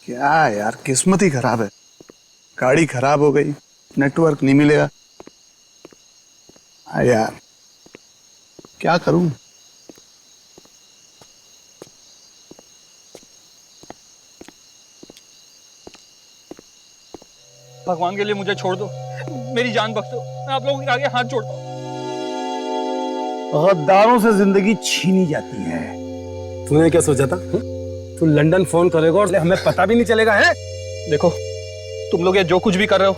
क्या यार, किस्मत ही खराब है। गाड़ी खराब हो गई, नेटवर्क नहीं मिलेगा। यार क्या करूं। भगवान के लिए मुझे छोड़ दो, मेरी जान बख्श दो, मैं आप लोगों के आगे हाथ जोड़ता हूँ। गद्दारों से जिंदगी छीनी जाती है। तूने क्या सोचा था? तू लंदन फोन करेगा और हमें पता भी नहीं चलेगा है? देखो, तुम लोग ये जो कुछ भी कर रहे हो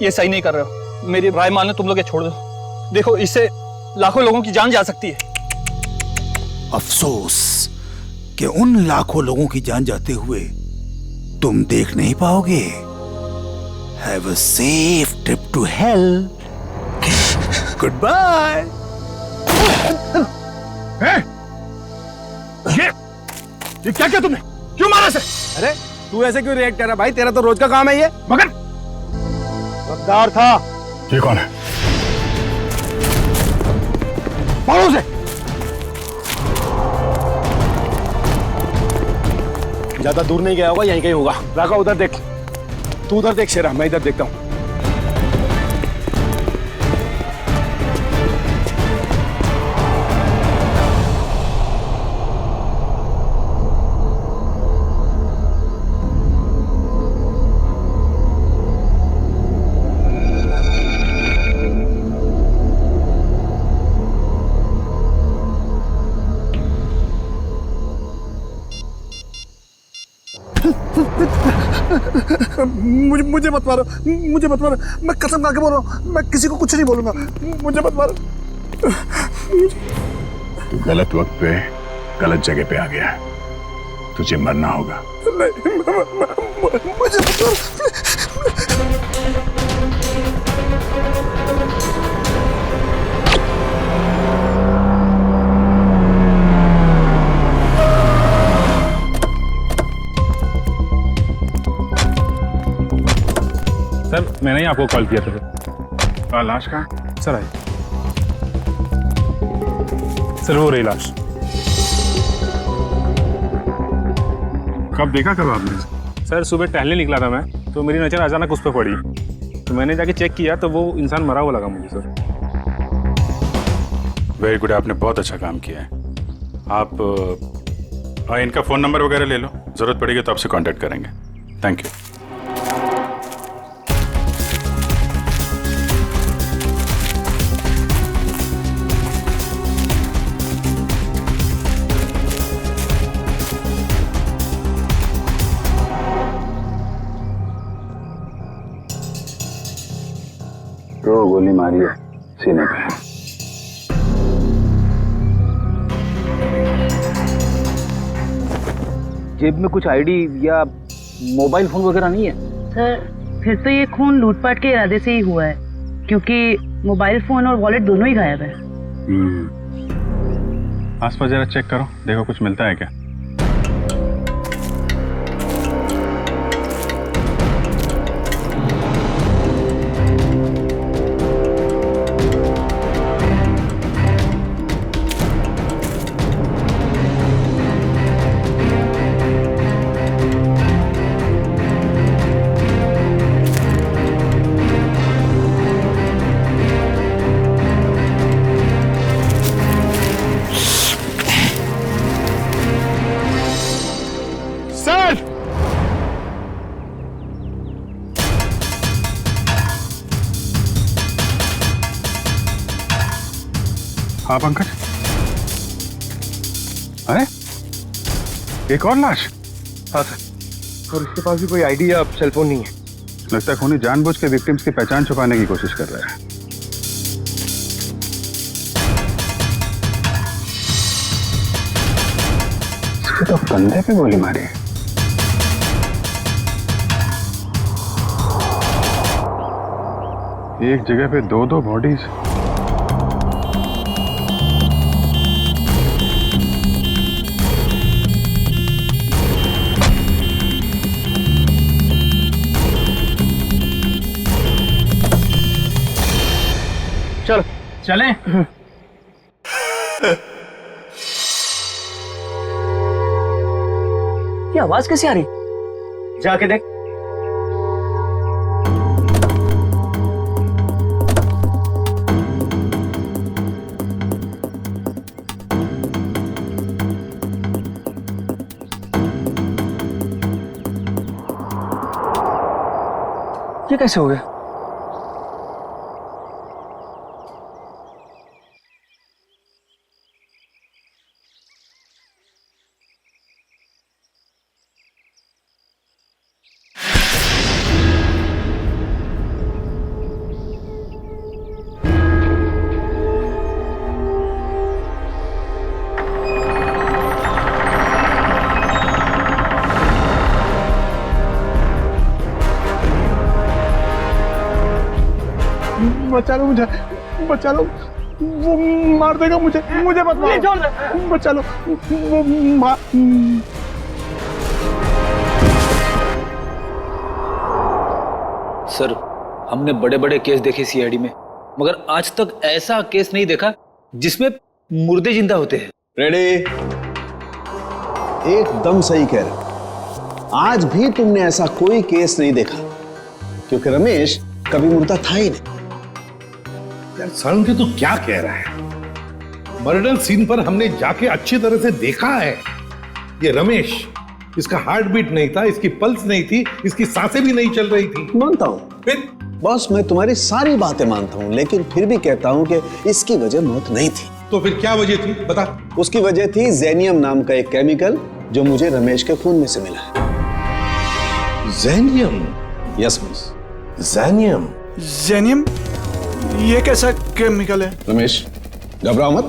ये सही नहीं कर रहे हो। मेरी राय मानो, तुम लोग ये छोड़ दो। देखो, इससे लाखों लोगों की जान जा सकती है। अफसोस कि उन लाखों लोगों की जान जाते हुए तुम देख नहीं पाओगे। Have a safe trip to hell. Goodbye. ये क्या किया तुमने? क्यों मारा इसे? अरे तू ऐसे क्यों रिएक्ट कर रहा भाई? तेरा तो रोज का काम है ये। मगर गद्दार था। ये कौन है? मारो उसे। ज्यादा दूर नहीं गया होगा, यहीं कहीं होगा। राका उधर देख, तू उधर देख शेरा, मैं इधर देखता हूँ। मुझे मत मारो, मुझे मत मारो। मैं कसम खा के बोल रहा हूँ, मैं किसी को कुछ नहीं बोलूंगा। मुझे मत मारो। तू गलत वक्त पे गलत जगह पे आ गया है, तुझे मरना होगा। नहीं, मुझे मत मारो। सर मैंने ही आपको कॉल किया था। लाश कहाँ? Sir I. सर वो रही लाश। कब देखा, कब आपने? सर सुबह टहलने निकला था मैं, तो मेरी नज़र अचानक उस पर पड़ी, तो मैंने जाके चेक किया तो वो इंसान मरा हुआ लगा मुझे सर। वेरी गुड, आपने बहुत अच्छा काम किया है। आप इनका फ़ोन नंबर वगैरह ले लो, ज़रूरत पड़ेगी तो आपसे कांटेक्ट करेंगे। Thank you. दो गोली मारी है सीने पे। जेब में कुछ आईडी या मोबाइल फोन वगैरह नहीं है? सर फिर तो ये खून लूटपाट के इरादे से ही हुआ है, क्योंकि मोबाइल फोन और वॉलेट दोनों ही गायब है। आसपास जरा चेक करो, देखो कुछ मिलता है क्या। हाँ पंकज, अरे एक और लाश। हाँ सर, और इसके पास भी कोई आईडी या सेलफोन नहीं है। लगता है खूनी जानबूझ के विक्टिम्स की पहचान छुपाने की कोशिश कर रहा है। इसके तो कंधे पे गोली मारी है। एक जगह पे दो दो बॉडीज। चलो चलें? ये आवाज कैसे आ रही? जाके देख। ये कैसे हो गया? बचा लो मुझे, बचा लो, वो मार देगा मुझे, मुझे मत मारो, बचा लो, वो मार। सर, हमने बड़े बड़े केस देखे सीआईडी में, मगर आज तक ऐसा केस नहीं देखा जिसमें मुर्दे जिंदा होते हैं। रेडी? एकदम सही कह रहे। आज भी तुमने ऐसा कोई केस नहीं देखा, क्योंकि रमेश कभी मुर्दा था ही नहीं। यार साळुंखे तू क्या कह रहा है? मर्डर सीन पर हमने जाके अच्छी तरह से देखा है। ये रमेश, इसका हार्ट बीट नहीं था, इसकी पल्स नहीं थी, इसकी सांसें भी नहीं चल रही थी। मानता हूं फिर बॉस, मैं तुम्हारी सारी बातें मानता हूं, लेकिन फिर भी कहता हूं कि इसकी वजह मौत नहीं थी। तो फिर क्या वजह थी, बता। उसकी वजह थी जेनियम नाम का एक केमिकल जो मुझे रमेश के खून में से मिला है। जेनियम? Yes boss. जेनियम? जेनियम? ये कैसा केमिकल है? रमेश घबराओ मत,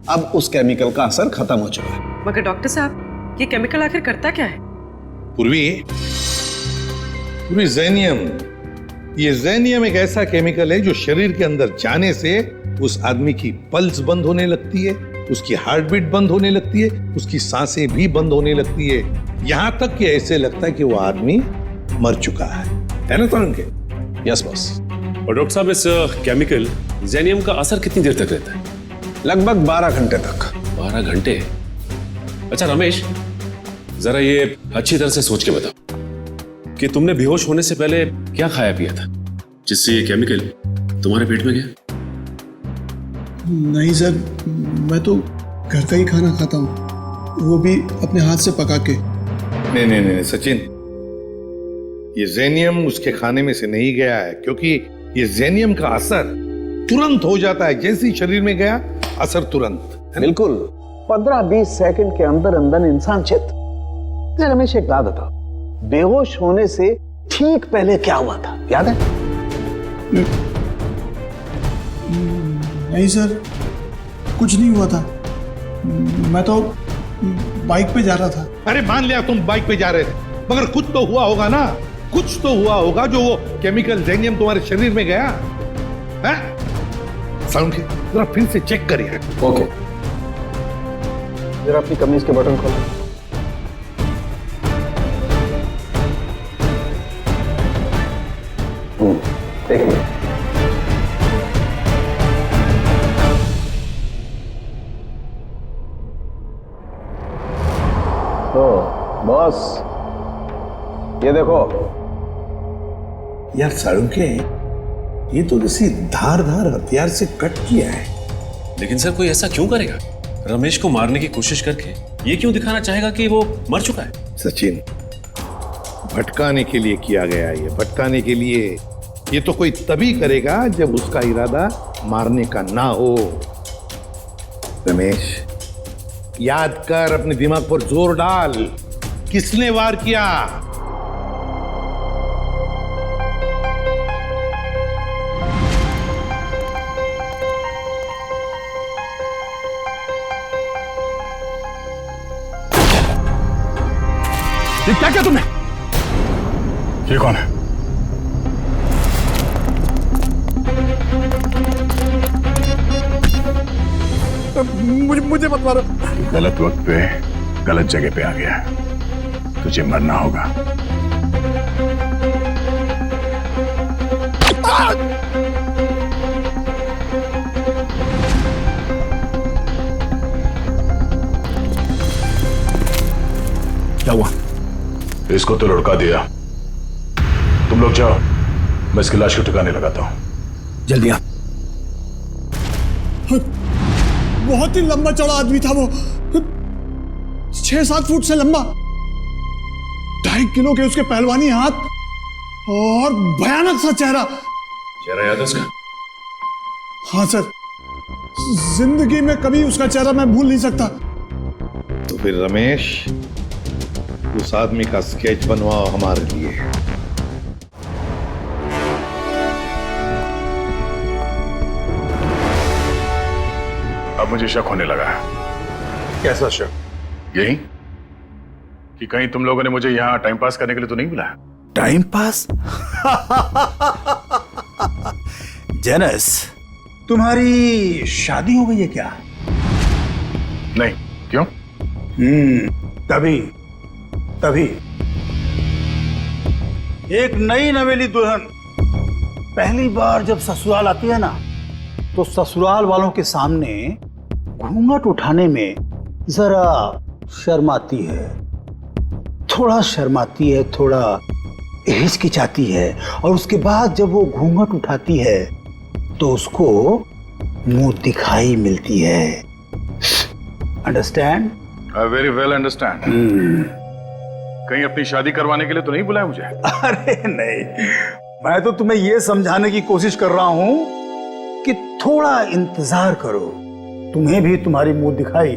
अब उस केमिकल का असर खत्म हो चुका है। मगर डॉक्टर साहब, ये केमिकल आखिर करता क्या है? पूर्वी, जेनियम, ये जेनियम एक ऐसा केमिकल है जो शरीर के अंदर जाने से उस आदमी की पल्स बंद होने लगती है, उसकी हार्ट बीट बंद होने लगती है, उसकी सांसें भी बंद होने लगती है, यहां तक कि ऐसे लगता है कि वो आदमी मर चुका है ना साळुंखे? Yes boss. और डॉक्टर साहब, इस केमिकल जेनियम का असर कितनी देर तक रहता है? लगभग 12 घंटे तक। 12 घंटे? अच्छा रमेश, जरा ये अच्छी तरह से सोच के बताओ कि तुमने बेहोश होने से पहले क्या खाया पिया था जिससे ये केमिकल तुम्हारे पेट में गया? नहीं सर, मैं तो घर का ही खाना खाता हूँ, वो भी अपने हाथ से पका के। नहीं सचिन, ये जेनियम उसके खाने में से नहीं गया है, क्योंकि ये जेनियम का असर तुरंत हो जाता है। जैसे ही शरीर में गया, असर तुरंत। बिल्कुल 15-20 सेकंड के अंदर अंदर इंसान चित। रमेश एक बात बताओ, बेहोश होने से ठीक पहले क्या हुआ था, याद है? नहीं सर, कुछ नहीं हुआ था, मैं तो बाइक पे जा रहा था। अरे मान लिया तुम बाइक पे जा रहे थे, मगर कुछ तो हुआ होगा ना, कुछ तो हुआ होगा जो वो केमिकल जेनियम तुम्हारे शरीर में गया है। साळुंखे, जरा फिर से चेक करिए। ओके, जरा अपनी कमीज के बटन खोलो। एक मिनट। तो बॉस, ये देखो। यार साळुंखे, ये तो किसी धारदार हथियार से कट किया है। लेकिन सर, कोई ऐसा क्यों करेगा? रमेश को मारने की कोशिश करके ये क्यों दिखाना चाहेगा कि वो मर चुका है? सचिन, भटकाने के लिए किया गया है, ये भटकाने के लिए। ये तो कोई तभी करेगा जब उसका इरादा मारने का ना हो। रमेश, याद कर, अपने दिमाग पर जोर डाल, किसने वार किया? ये क्या किया तुमने? ये कौन है? मुझे मत मारो। गलत वक्त पे गलत जगह पे आ गया है, तुझे मरना होगा। क्या हुआ? इसको तो लुढ़का दिया। तुम लोग जाओ, मैं इसकी लाश को ठिकाने लगाता हूं। जल्दी आप। बहुत ही लंबा चौड़ा आदमी था वो, 6-7 फुट से लंबा, 2.5 किलो के उसके पहलवानी हाथ और भयानक सा चेहरा। चेहरा याद है उसका? हाँ सर, जिंदगी में कभी उसका चेहरा मैं भूल नहीं सकता। तो फिर रमेश, उस आदमी का स्केच बनवाओ हमारे लिए। अब मुझे शक होने लगा है। कैसा शक? यही कि कहीं तुम लोगों ने मुझे यहाँ टाइम पास करने के लिए तो नहीं बुलाया? Time pass? जेनस, तुम्हारी शादी हो गई है क्या? नहीं। क्यों? तभी एक नई नवेली दुल्हन पहली बार जब ससुराल आती है ना, तो ससुराल वालों के सामने घूंघट उठाने में जरा शर्माती है, थोड़ा हिचकिचाती है, और उसके बाद जब वो घूंघट उठाती है तो उसको मुंह दिखाई मिलती है। Understand? I very well understand. कहीं अपनी शादी करवाने के लिए तो नहीं बुलाया मुझे? अरे नहीं, मैं तो तुम्हें यह समझाने की कोशिश कर रहा हूं कि थोड़ा इंतजार करो, तुम्हें भी तुम्हारी मुंह दिखाई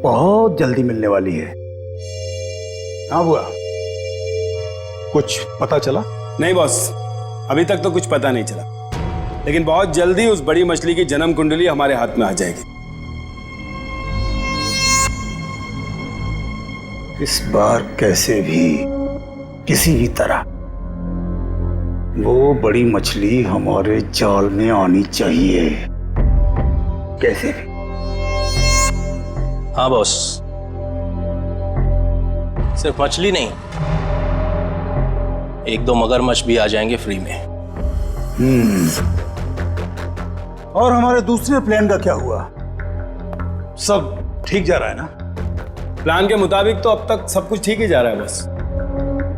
बहुत जल्दी मिलने वाली है। हाँ बुआ, कुछ पता चला? नहीं बॉस, अभी तक तो कुछ पता नहीं चला, लेकिन बहुत जल्दी उस बड़ी मछली की जन्म कुंडली हमारे हाथ में आ जाएगी। इस बार कैसे भी, किसी भी तरह वो बड़ी मछली हमारे जाल में आनी चाहिए, कैसे भी। हाँ बॉस, सिर्फ मछली नहीं, 1-2 मगरमच्छ भी आ जाएंगे फ्री में। और हमारे दूसरे प्लान का क्या हुआ? सब ठीक जा रहा है ना? प्लान के मुताबिक तो अब तक सब कुछ ठीक ही जा रहा है बस।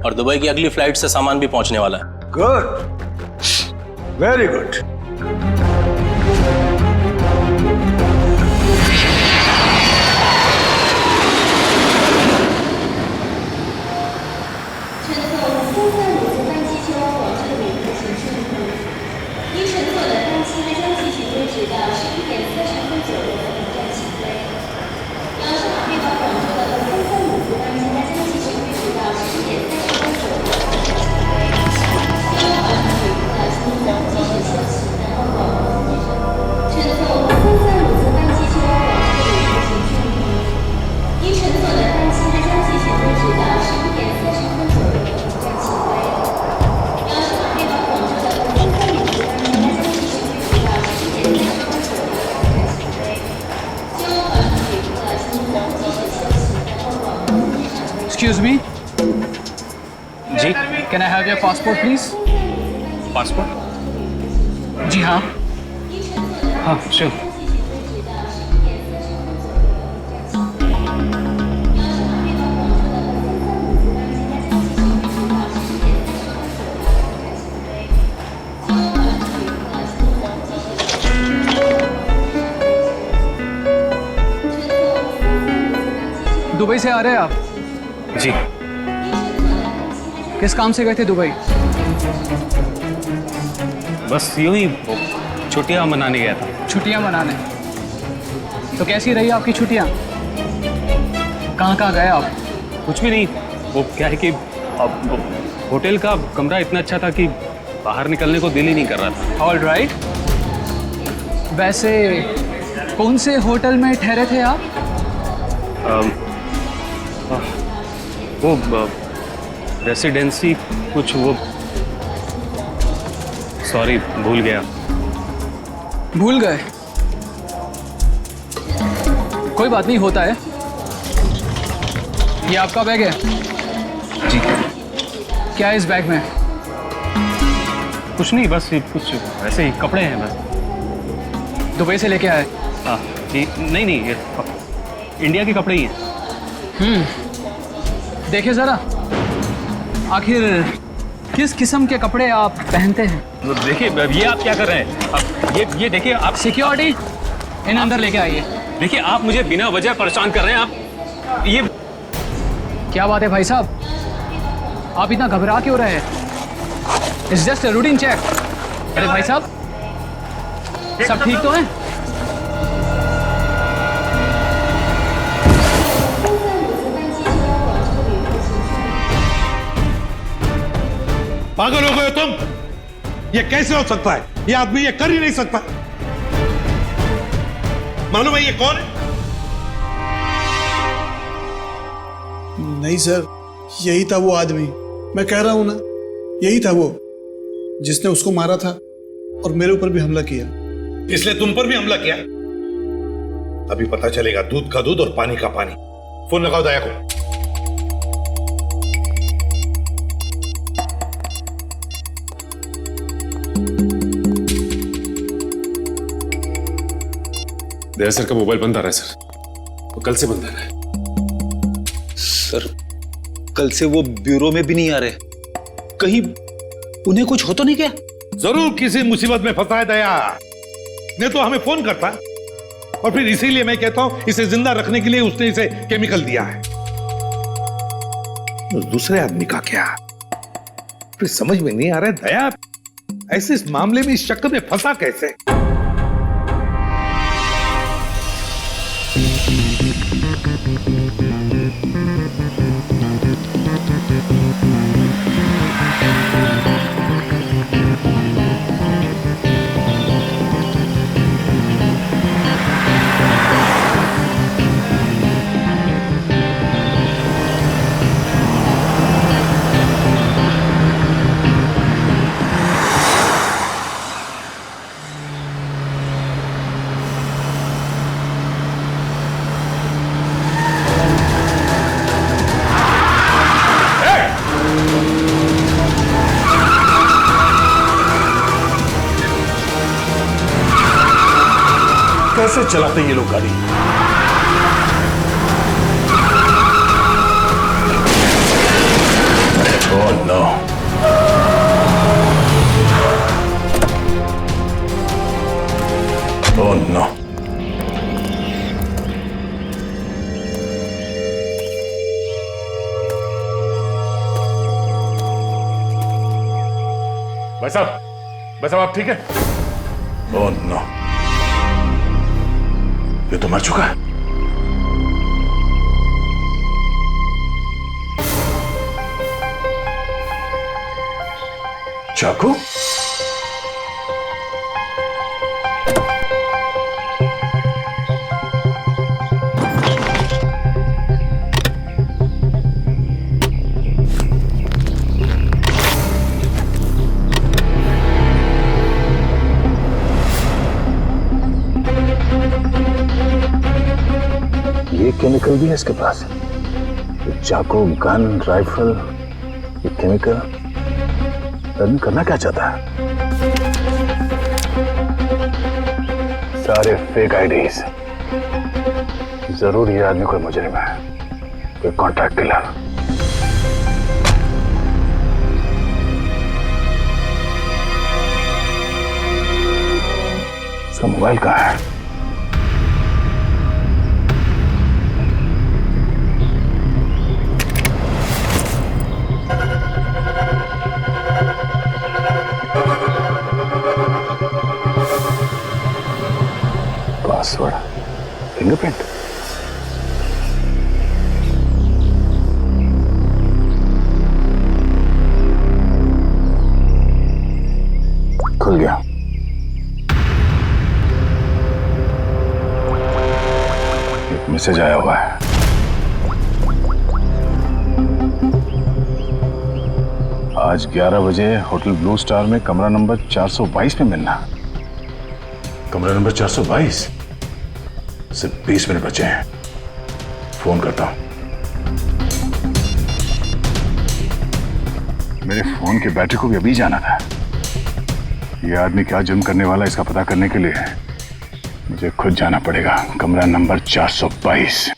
और दुबई की अगली फ्लाइट से सामान भी पहुंचने वाला है। Good, very good. Excuse me. जी, can I have your passport please? Passport? जी हाँ। हाँ, sure. दुबई से आ रहे हैं आप? जी। किस काम से गए थे दुबई? बस यूं ही छुट्टियां मनाने गया था। छुट्टियां मनाने? तो कैसी रही आपकी छुट्टियां? कहाँ कहाँ गए आप? कुछ भी नहीं, वो क्या है कि होटल का कमरा इतना अच्छा था कि बाहर निकलने को दिल ही नहीं कर रहा था। All right. वैसे कौन से होटल में ठहरे थे आप? वो रेसिडेंसी कुछ, वो सॉरी भूल गया। भूल गए? कोई बात नहीं, होता है। ये आपका बैग है? जी। क्या है इस बैग में? कुछ नहीं, बस कुछ ऐसे ही कपड़े हैं बस। दुबई से लेके आए? हाँ जी। नहीं नहीं, ये इंडिया के कपड़े ही हैं। देखिए जरा। आखिर किस किस्म के कपड़े आप पहनते हैं? देखिए ये आप क्या कर रहे हैं? अब ये देखिए आप सिक्योरिटी इन अंदर लेके आइए। देखिए आप मुझे बिना वजह परेशान कर रहे हैं। आप ये क्या बात है भाई साहब, आप इतना घबरा क्यों रहे हैं? It's just a routine check. अरे भाई साहब, सब ठीक तो है? पागल हो गए हो तुम? ये कैसे हो सकता है? ये आदमी ये कर ही नहीं सकता। मालूम है ये कौन है? नहीं सर, यही था वो आदमी। मैं कह रहा हूं ना, यही था वो जिसने उसको मारा था और मेरे ऊपर भी हमला किया। इसलिए तुम पर भी हमला किया? अभी पता चलेगा दूध का दूध और पानी का पानी। फोन लगाओ दया को। दया सर का मोबाइल बंद आ रहा है सर, वो कल से बंद आ रहा है। सर कल से वो ब्यूरो में भी नहीं आ रहे, कहीं उन्हें कुछ हो तो नहीं क्या? जरूर किसी मुसीबत में फंसा है दया, नहीं तो हमें फोन करता। और फिर इसीलिए मैं कहता हूं इसे जिंदा रखने के लिए उसने इसे केमिकल दिया है। उस दूसरे आदमी का क्या? फिर समझ में नहीं आ रहा है दया ऐसे इस मामले में इस चक्कर में फंसा कैसे? कैसे चलाते ये लोग गाड़ी? Oh no. Oh no. भाई साहब आप ठीक है? ओह नो, ये तो मर चुका है। चाकू? केमिकल भी है इसके पास। ये चाकू, गन, राइफल, ये केमिकल टर्न करना क्या चाहता है? सारे फेक आईडीज। जरूर ये आदमी कोई मुजरिम है, कोई कॉन्ट्रैक्ट किलर। इसका मोबाइल कहाँ है? Password, fingerprint. खुल गया। एक मैसेज आया हुआ है। आज 11 बजे होटल ब्लू स्टार में कमरा नंबर 422 में मिलना। कमरा नंबर 422? सिर्फ 20 मिनट बचे हैं, फोन करता हूं। मेरे फोन की बैटरी को भी अभी जाना था। यह आदमी क्या जुर्म करने वाला इसका पता करने के लिए मुझे खुद जाना पड़ेगा। कमरा नंबर 422।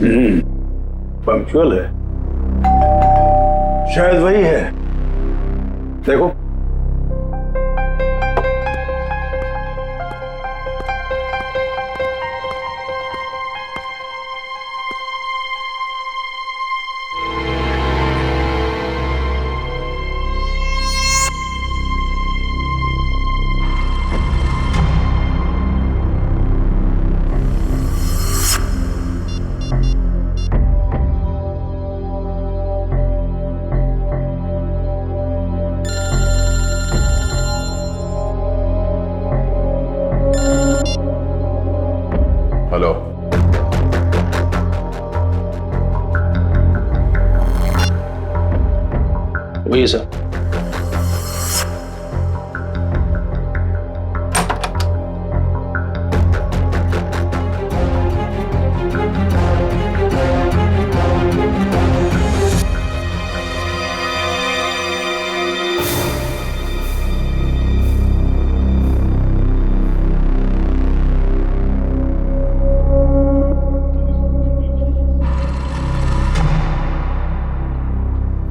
पंक्चुअल है, शायद वही है। देखो, हेलो, वही सर।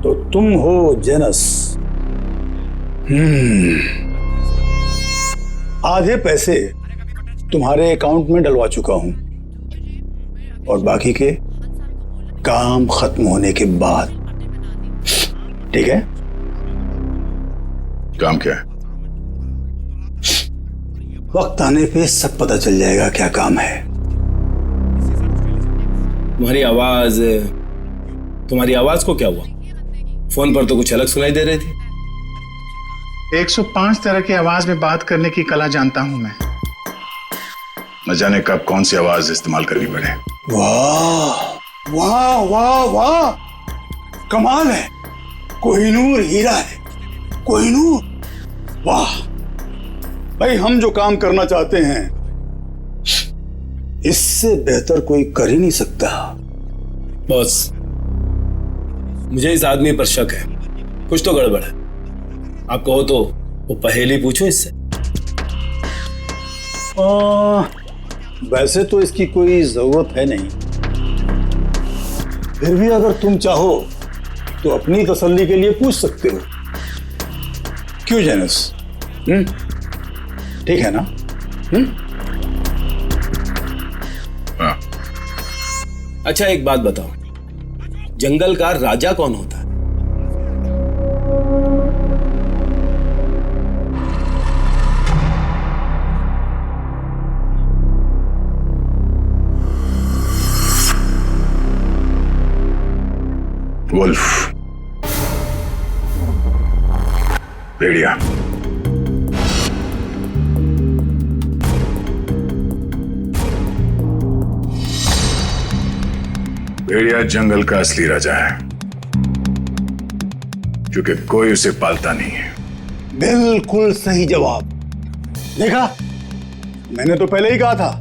तो तुम हो जेनस। आधे पैसे तुम्हारे अकाउंट में डलवा चुका हूं, और बाकी के काम खत्म होने के बाद। ठीक है? काम क्या है? वक्त आने पे सब पता चल जाएगा क्या काम है। तुम्हारी आवाज को क्या हुआ? फोन पर तो कुछ अलग सुनाई दे रही थी। 105 तरह की आवाज में बात करने की कला जानता हूं मैं। न जाने कब कौन सी आवाज इस्तेमाल करनी पड़े। वाह वाह वाह वाह, कमाल है। कोहिनूर हीरा है, कोहिनूर। वाह भाई, हम जो काम करना चाहते हैं इससे बेहतर कोई कर ही नहीं सकता। बॉस, मुझे इस आदमी पर शक है, कुछ तो गड़बड़ है। आप कहो तो वो पहेली पूछो इससे। वैसे तो इसकी कोई जरूरत है नहीं, फिर भी अगर तुम चाहो तो अपनी तसल्ली के लिए पूछ सकते हो। क्यों जेनस? ठीक है ना? हाँ। अच्छा, एक बात बताओ, जंगल का राजा कौन होता है? वुल्फ, भेड़िया। भेड़िया जंगल का असली राजा है, क्योंकि कोई उसे पालता नहीं है। बिल्कुल सही जवाब। देखा, मैंने तो पहले ही कहा था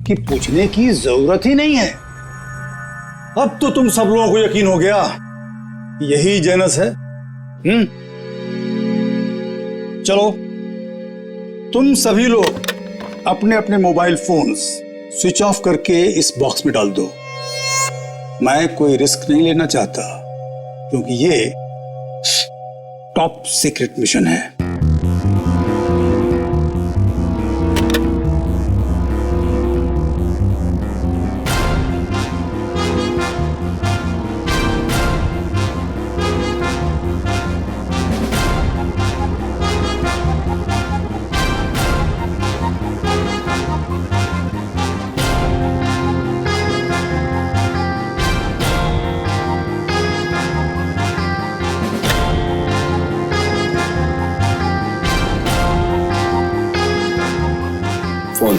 कि पूछने की जरूरत ही नहीं है। अब तो तुम सब लोगों को यकीन हो गया, यही जेनस है। चलो, तुम सभी लोग अपने अपने मोबाइल फोन्स स्विच ऑफ करके इस बॉक्स में डाल दो। मैं कोई रिस्क नहीं लेना चाहता, क्योंकि ये टॉप सीक्रेट मिशन है। फोन।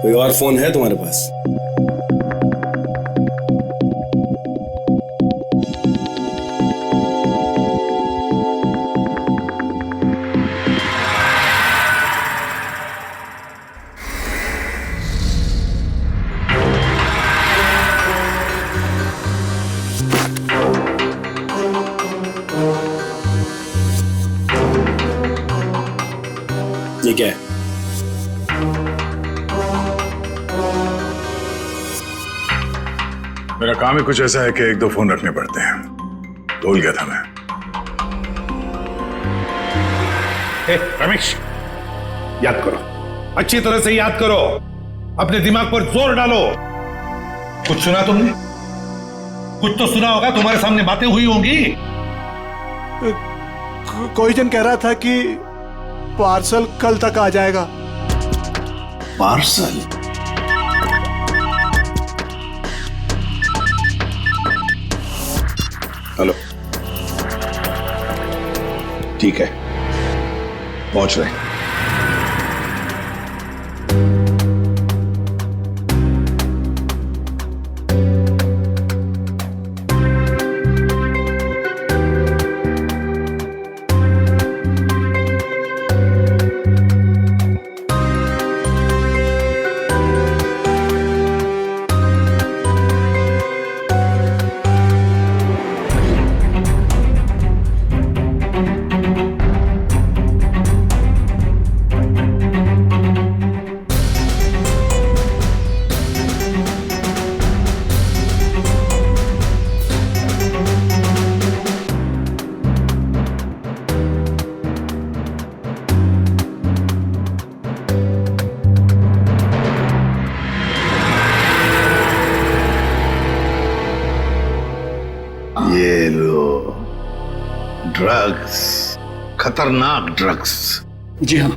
कोई और फोन है तुम्हारे पास? मेरा काम ही कुछ ऐसा है कि 1-2 फोन रखने पड़ते हैं। भूल गया था मैं। रमेश, याद करो, अच्छी तरह से याद करो, अपने दिमाग पर जोर डालो। कुछ सुना तुमने? कुछ तो सुना होगा, तुम्हारे सामने बातें हुई होंगी। कोई जन कह रहा था कि पार्सल कल तक आ जाएगा। पार्सल? हेलो, ठीक है, पहुंच रहे हैं। ये लो ड्रग्स, खतरनाक ड्रग्स। जी हाँ,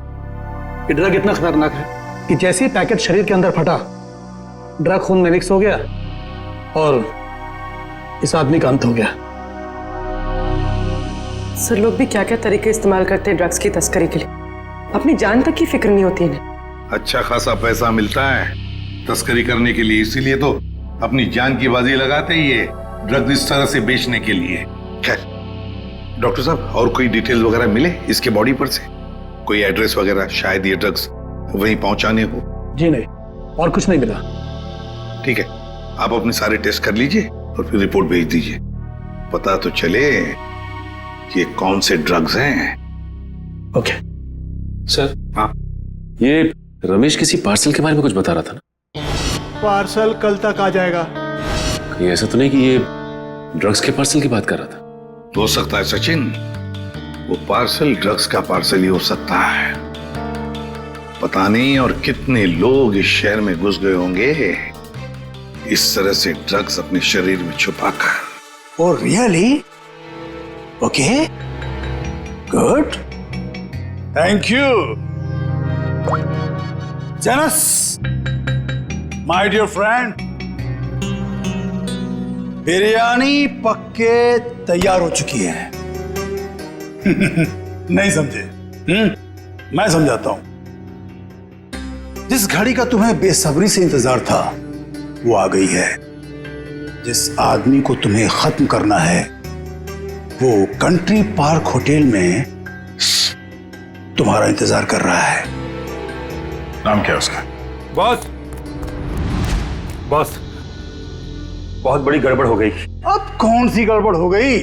ये ड्रग इतना खतरनाक है कि जैसे ही पैकेट शरीर के अंदर फटा, ड्रग खून में मिक्स हो गया और इस आदमी का अंत हो गया। सर, लोग भी क्या क्या तरीके इस्तेमाल करते हैं ड्रग्स की तस्करी के लिए। अपनी जान तक की फिक्र नहीं होती इन्हें। अच्छा खासा पैसा मिलता है तस्करी करने के लिए, इसीलिए तो अपनी जान की बाजी लगाते ही ये ड्रग्स इस तरह से बेचने के लिए। खैर डॉक्टर साहब, और कोई डिटेल वगैरह मिले इसके बॉडी पर से? कोई एड्रेस वगैरह, शायद ये ड्रग्स वहीं पहुंचाने हो? जी नहीं, और कुछ नहीं मिला। ठीक है, आप अपने सारे टेस्ट कर लीजिए और फिर रिपोर्ट भेज दीजिए, पता तो चले कि कौन से ड्रग्स हैं। Okay sir. हाँ, ये रमेश किसी पार्सल के बारे में कुछ बता रहा था ना? पार्सल कल तक आ जाएगा। ये ऐसा तो नहीं कि ये ड्रग्स के पार्सल की बात कर रहा था? हो सकता है सचिन, वो पार्सल ड्रग्स का पार्सल ही हो सकता है। पता नहीं और कितने लोग इस शहर में घुस गए होंगे इस तरह से ड्रग्स अपने शरीर में छुपाकर। Oh really? Okay, good, thank you. जेनस, माय डियर फ्रेंड, बिरयानी पक्के तैयार हो चुकी है। नहीं समझे? मैं समझाता हूं। जिस घड़ी का तुम्हें बेसब्री से इंतजार था वो आ गई है। जिस आदमी को तुम्हें खत्म करना है वो कंट्री पार्क होटल में तुम्हारा इंतजार कर रहा है। नाम क्या है उसका? बॉस, बॉस, बहुत बड़ी गड़बड़ हो गई। अब कौन सी गड़बड़ हो गई?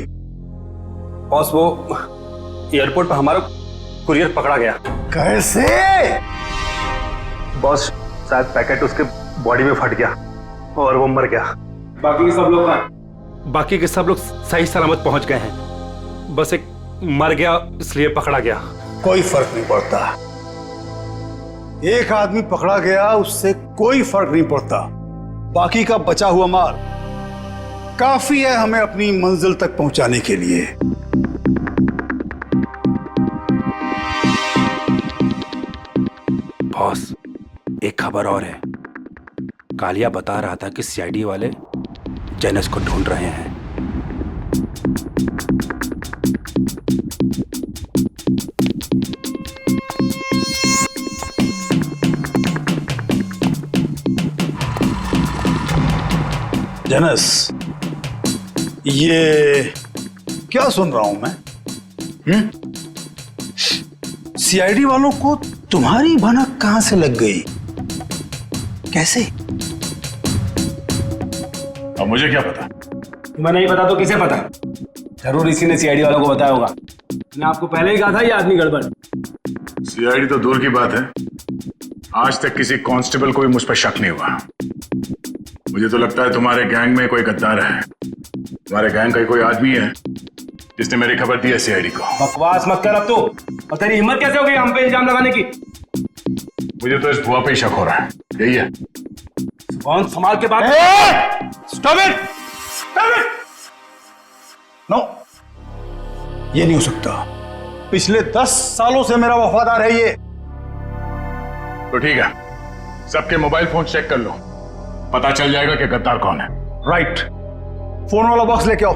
बॉस, वो एयरपोर्ट पर हमारा कुरियर पकड़ा गया। कैसे? बॉस, शायद पैकेट उसके बॉडी में फट गया और वो मर गया। बाकी के सब लोग सही सलामत पहुंच गए हैं। बस एक मर गया, इसलिए पकड़ा गया। कोई फर्क नहीं पड़ता। एक आदमी पकड़ा गया उससे कोई फर्क नहीं पड़ता। बाकी का बचा हुआ माल काफी है हमें अपनी मंजिल तक पहुंचाने के लिए। बॉस, एक खबर और है। कालिया बता रहा था कि सीआईडी वाले जेनस को ढूंढ रहे हैं। जेनस, ये क्या सुन रहा हूं मैं? सीआईडी वालों को तुम्हारी भनक कहां से लग गई? कैसे? अब मुझे क्या पता? तुम्हें नहीं पता तो किसे पता? जरूर इसी ने सीआईडी वालों को बताया होगा। मैंने आपको पहले ही कहा था ये आदमी गड़बड़। सीआईडी तो दूर की बात है, आज तक किसी कांस्टेबल को भी मुझ पर शक नहीं हुआ। मुझे तो लगता है तुम्हारे गैंग में कोई गद्दार है। तुम्हारे गैंग का कोई आदमी है जिसने मेरी खबर दी है सीआईडी को। बकवास मत कर अब तू। और तेरी हिम्मत कैसे हो गई हम पे इल्जाम लगाने की? मुझे तो इस भुआ पे ही शक हो रहा है। यही है। कौन संभाल के बात? Stop it! Stop it! No, ये नहीं हो सकता। पिछले 10 सालों से मेरा वफादार है ये। तो ठीक है, सबके मोबाइल फोन चेक कर लो, पता चल जाएगा कि गद्दार कौन है। राइट, फोन वाला बॉक्स लेके आओ।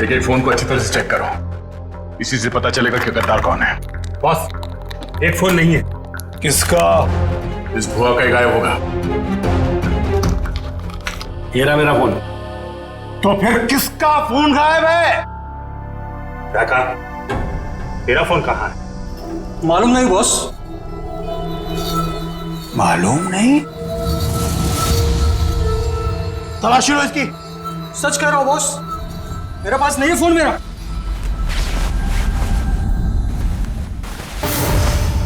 एक फोन को अच्छी तरह से चेक करो, इसी से पता चलेगा कि गद्दार कौन है। बॉस, एक फोन नहीं है। किसका? इस भुआ का ही गायब होगा। ये रहा मेरा फोन। तो फिर किसका फोन गायब है? क्या कहा? तेरा फोन कहाँ है? मालूम नहीं बॉस। मालूम नहीं? तलाशी लो इसकी। सच कह रहा हूं बॉस, मेरे पास नहीं है फोन मेरा।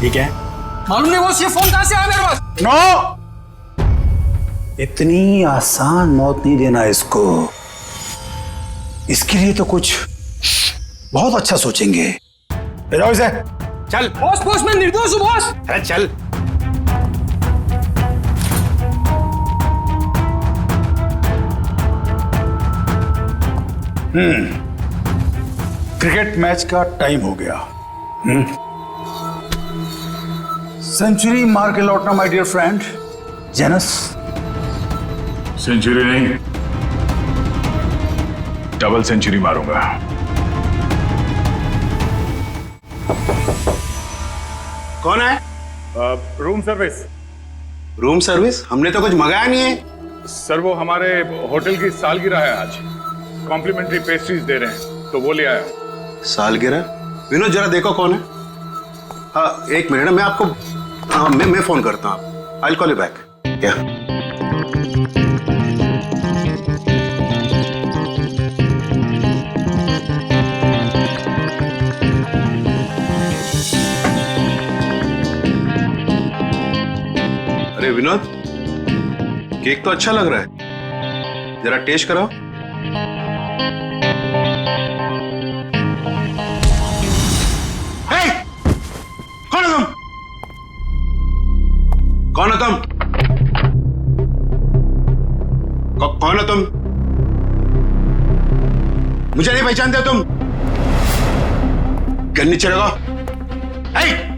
ठीक है, मालूम नहीं बॉस, ये फोन कहां से आया मेरे पास? नो, इतनी आसान मौत नहीं देना इसको। इसके लिए तो कुछ बहुत अच्छा सोचेंगे। ले जाओ इसे। चल। बॉस बॉस, मैं निर्दोष हूं बॉस। अरे चल। क्रिकेट मैच का टाइम हो गया। सेंचुरी मार के लौटना माय डियर फ्रेंड जेनस। सेंचुरी नहीं, डबल सेंचुरी मारूंगा। कौन है? Room service. Room service? हमने तो कुछ मंगाया नहीं है। सर वो हमारे होटल की सालगिरह है आज, कॉम्प्लीमेंट्री पेस्ट्रीज दे रहे हैं तो वो ले आया हूं। सालगिरह? विनोद जरा देखो कौन है। हाँ एक मिनट, मैं आपको मैं फोन करता हूँ। I call you back. क्या? अरे विनोद, केक तो अच्छा लग रहा है, जरा टेस्ट कराओ। कौन है तुम? कौन है तुम? कौन है तुम? मुझे नहीं पहचानते तुम? गन नीचे रखो।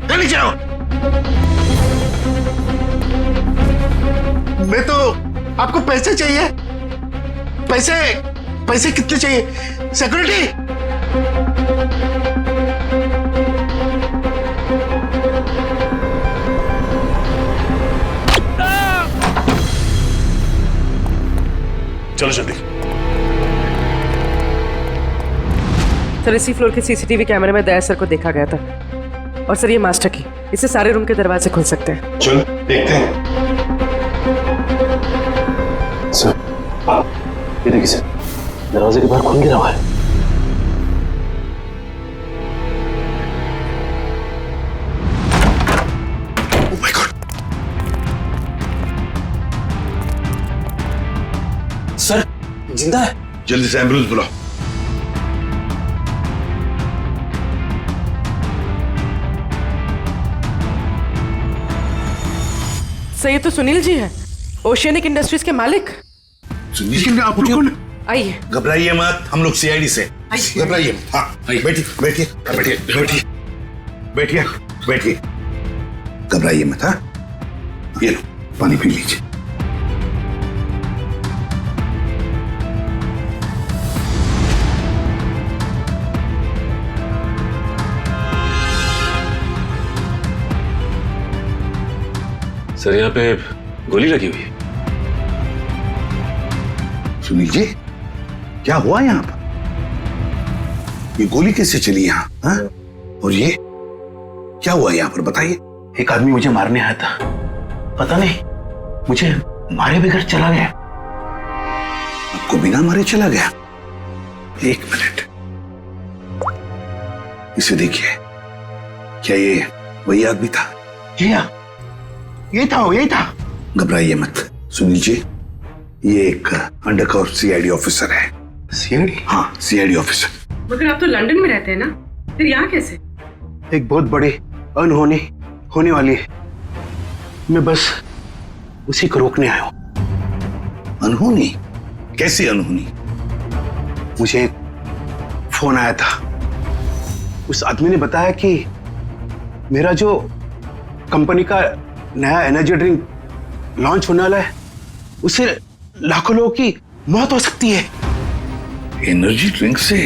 गन नीचे रखो। मैं तो, आपको पैसे चाहिए? पैसे? पैसे कितने चाहिए? सिक्योरिटी? चलो जल्दी। सर इसी फ्लोर के सीसीटीवी कैमरे में दया सर को देखा गया था। और सर ये मास्टर की, इससे सारे रूम के दरवाजे खुल सकते हैं। चल देखते हैं। सर ये देखिए सर, दरवाजे के बाहर खून गिरा हुआ है। Oh my God! सर जिंदा है। जल्दी से एम्बुलेंस बुलाओ। सर ये तो सुनील जी हैं, ओशियनिक इंडस्ट्रीज के मालिक। सुनील, आप कौन? आइए। घबराइए मत, हम लोग सीआईडी से। घबराइए मत। हाँ बैठिए बैठिए बैठिए बैठिए बैठिए बैठिए। घबराइए मत। हाँ ये लो पानी पी लीजिए। सर यहाँ पे गोली लगी हुई है। सुनील जी, क्या हुआ यहाँ पर? ये गोली कैसे चली यहाँ? हाँ? और ये क्या हुआ यहाँ पर बताइए। एक आदमी मुझे मारने आया था, पता नहीं मुझे मारे बगैर चला गया। आपको बिना मारे चला गया? एक मिनट, इसे देखिए। क्या ये वही आदमी था। ये था। घबराइए मत सुनील जी, ये एक अंडरकवर सीआईडी ऑफिसर है। सीआईडी? हाँ, सीआईडी ऑफिसर। मगर आप तो लंदन में रहते हैं ना, फिर यहाँ कैसे? एक बहुत बड़ी अनहोनी होने वाली है, मैं बस उसी को रोकने आया हूं। अनहोनी? कैसी अनहोनी? मुझे फोन आया था, उस आदमी ने बताया कि मेरा जो कंपनी का नया एनर्जी ड्रिंक लॉन्च होने वाला है, उससे लाखों लोगों की मौत हो सकती है। एनर्जी ड्रिंक से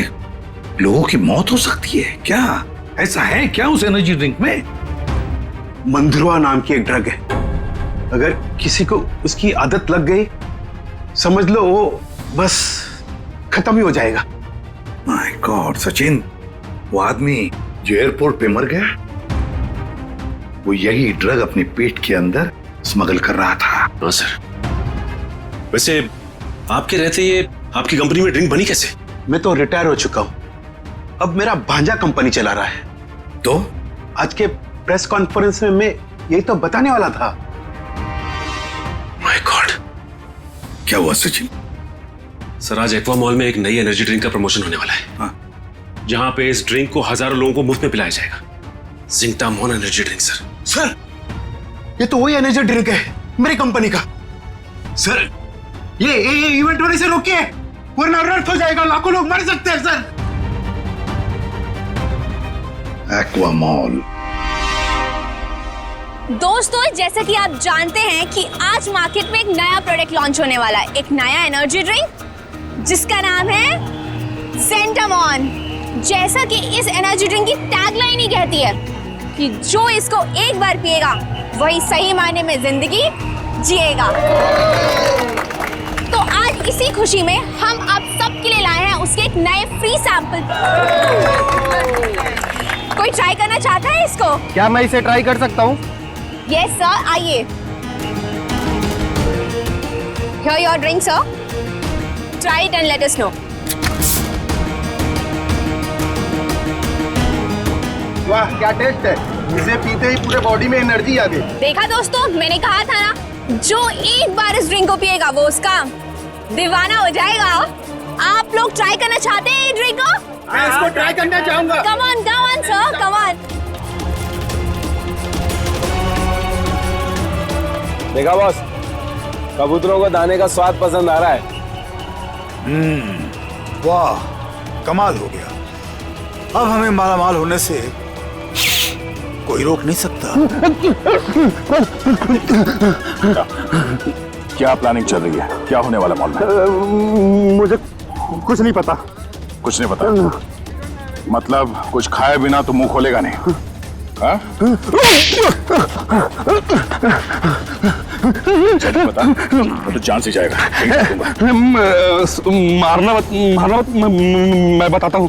लोगों की मौत हो सकती है? क्या ऐसा है क्या उस एनर्जी ड्रिंक में? मंधुरवा नाम की एक ड्रग है, अगर किसी को उसकी आदत लग गई, समझ लो वो बस खत्म ही हो जाएगा। माय गॉड सचिन, वो आदमी जो एयरपोर्ट पे मर गया, वो यही ड्रग अपने पेट के अंदर स्मगल कर रहा था। हाँ सर। वैसे आपके रहते ये आपकी कंपनी में ड्रिंक बनी कैसे? मैं तो रिटायर हो चुका हूं, अब मेरा भांजा कंपनी चला रहा है। तो आज के प्रेस कॉन्फ्रेंस में मैं यही तो बताने वाला था। माय गॉड, क्या हुआ सचिन? सर आज एक्वा मॉल में एक नई एनर्जी ड्रिंक का प्रमोशन होने वाला है। हाँ। जहां पे इस ड्रिंक को हजारों लोगों को मुफ्त में पिलाया जाएगा। जिंकटामोन एनर्जी ड्रिंक सर। ये तो वही एनर्जी ड्रिंक है मेरी कंपनी का। सर ये इवेंट होने से रोकिए, वरना अनर्थ हो जाएगा, लाखों लोग मर सकते हैं सर। Aqua mall. दोस्तों, जैसा कि आप जानते हैं कि आज मार्केट में एक नया प्रोडक्ट लॉन्च होने वाला है, एक नया एनर्जी ड्रिंक जिसका नाम है ज़ेंटामॉन। जैसा कि इस एनर्जी ड्रिंक की टैगलाइन ही कहती है कि जो इसको एक बार पिएगा वही सही मायने में जिंदगी जिएगा। तो आज इसी खुशी में हम आप सबके लिए लाए हैं उसके एक नए फ्री सैंपल। कोई ट्राई करना चाहता है इसको? क्या मैं इसे ट्राई कर सकता हूँ? यस सर, आइए। Here your drink, sir. Try it and let us know. वाह क्या टेस्ट है, इसे पीते ही पूरे बॉडी में एनर्जी आ गई। देखा दोस्तों, मैंने कहा था ना, जो एक बार इस ड्रिंक को पिएगा वो उसका दीवाना हो जाएगा। आप लोग ट्राई करना चाहते हैं ड्रिंक को? मैं इसको ट्राई करना चाहूंगा। Come on, sir, come on. देखा बॉस, कबूतरों को दाने का स्वाद पसंद आ रहा है। वाह, कमाल हो गया। अब हमें मालामाल होने से कोई रोक नहीं सकता। क्या प्लानिंग चल रही है? क्या होने वाला मॉल में? मुझे कुछ नहीं पता। कुछ नहीं पता? मतलब कुछ खाए बिना तो मुंह खोलेगा नहीं? हाँ? बता, तो जान से जाएगा। मारना मत, मैं बताता हूँ।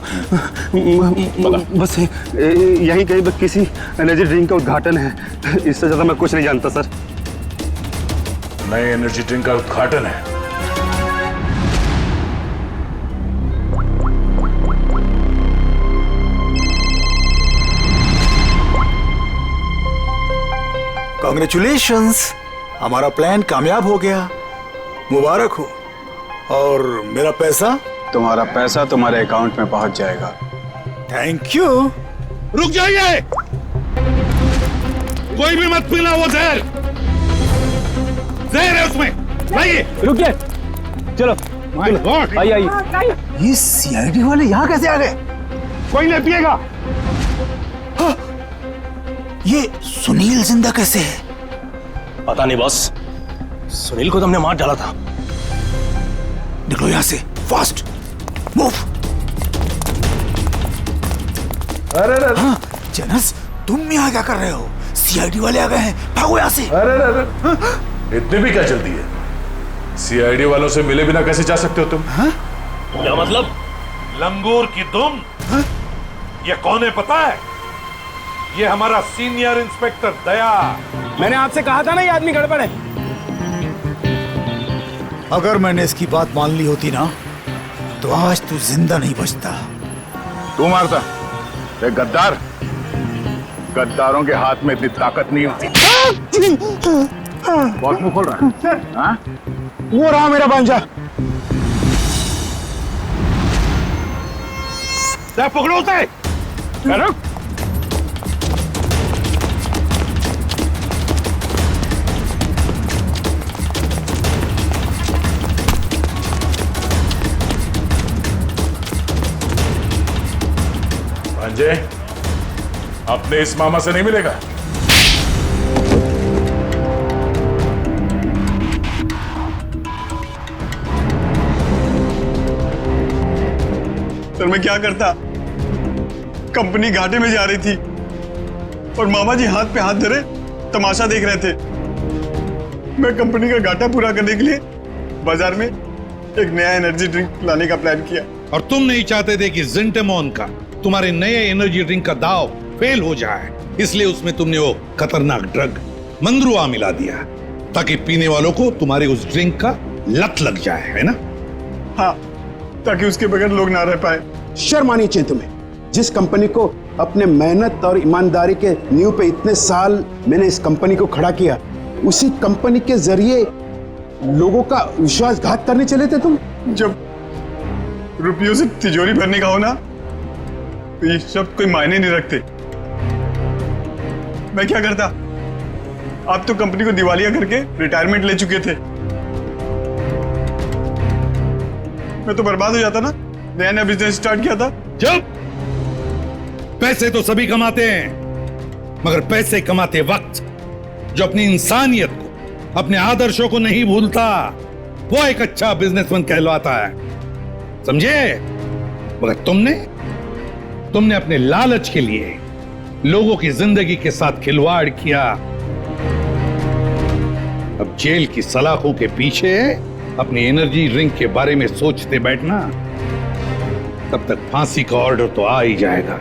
बस यही कहीं किसी एनर्जी ड्रिंक का उद्घाटन है, इससे ज्यादा मैं कुछ नहीं जानता सर। नए एनर्जी ड्रिंक का उद्घाटन है? कांग्रेचुलेशंस, हमारा प्लान कामयाब हो गया। मुबारक हो। और मेरा पैसा? तुम्हारा पैसा तुम्हारे अकाउंट में पहुंच जाएगा। Thank you. रुक जाइए, कोई भी मत पीना वो जहर। जहर है उसमें। लाइए। रुकिए, चलो आइए। ये सीआईडी वाले यहाँ कैसे आ गए? कोई नहीं पिएगा। ये सुनील जिंदा कैसे है? पता नहीं बॉस, सुनील को तो हमने मार डाला था। निकलो यहाँ से, फास्ट मूव। अरे हाँ, जेनस तुम यहाँ क्या कर रहे हो? सीआईडी वाले आ गए हैं, भागो यहाँ से। अरे इतनी भी क्या जल्दी है? सीआईडी वालों से मिले बिना कैसे जा सकते हो तुम? क्या मतलब? लंगूर की दुम। ये कौन है पता है? ये हमारा सीनियर इंस्पेक्टर दया। मैंने आपसे कहा था ना ये आदमी गड़बड़ है। अगर मैंने इसकी बात मान ली होती ना, तो आज तू जिंदा नहीं बचता। तू मारता? गद्दार, गद्दारों के हाथ में इतनी ताकत नहीं होती। बहुत मुंह खोल रहा है। हाँ? वो रहा मेरा भांजा। पकड़ो उसे। रुक। भांजे, अपने इस मामा से नहीं मिलेगा। सर मैं क्या करता, कंपनी घाटे में जा रही थी और मामा जी हाथ पे हाथ धरे तमाशा देख रहे थे। मैं कंपनी का घाटा पूरा करने के लिए बाजार में एक नया एनर्जी ड्रिंक लाने का प्लान किया। और तुम नहीं चाहते थे कि जिंटेमॉन का, तुम्हारे नए एनर्जी ड्रिंक का दाव फेल हो जाए, इसलिए उसमें तुमने वो खतरनाक ड्रग मंद्रुआ मिला दिया ताकि पीने वालों को तुम्हारे उस ड्रिंक का लत लग जाए, है ना? हाँ, ताकि उसके बगैर लोग ना रह पाए। शर्म आनी चाहिए तुम्हें। जिस कंपनी को अपने मेहनत और ईमानदारी के नींव पे इतने साल मैंने इस कंपनी को खड़ा किया, उसी कंपनी के जरिए लोगों का विश्वासघात करने चले थे तुम। जब रुपयों से तिजोरी भरने का हो ना, तो ये सब कोई मायने नहीं रखते। मैं क्या करता, आप तो कंपनी को दिवालिया करके रिटायरमेंट ले चुके थे, मैं तो बर्बाद हो जाता ना। नया नया बिजनेस स्टार्ट किया था। जब पैसे तो सभी कमाते हैं, मगर पैसे कमाते वक्त जो अपनी इंसानियत को, अपने आदर्शों को नहीं भूलता, वो एक अच्छा बिजनेसमैन कहलाता है, समझे? मगर तुमने अपने लालच के लिए लोगों की जिंदगी के साथ खिलवाड़ किया। अब जेल की सलाखों के पीछे अपनी एनर्जी ड्रिंक के बारे में सोचते बैठना, तब तक फांसी का ऑर्डर तो आ ही जाएगा।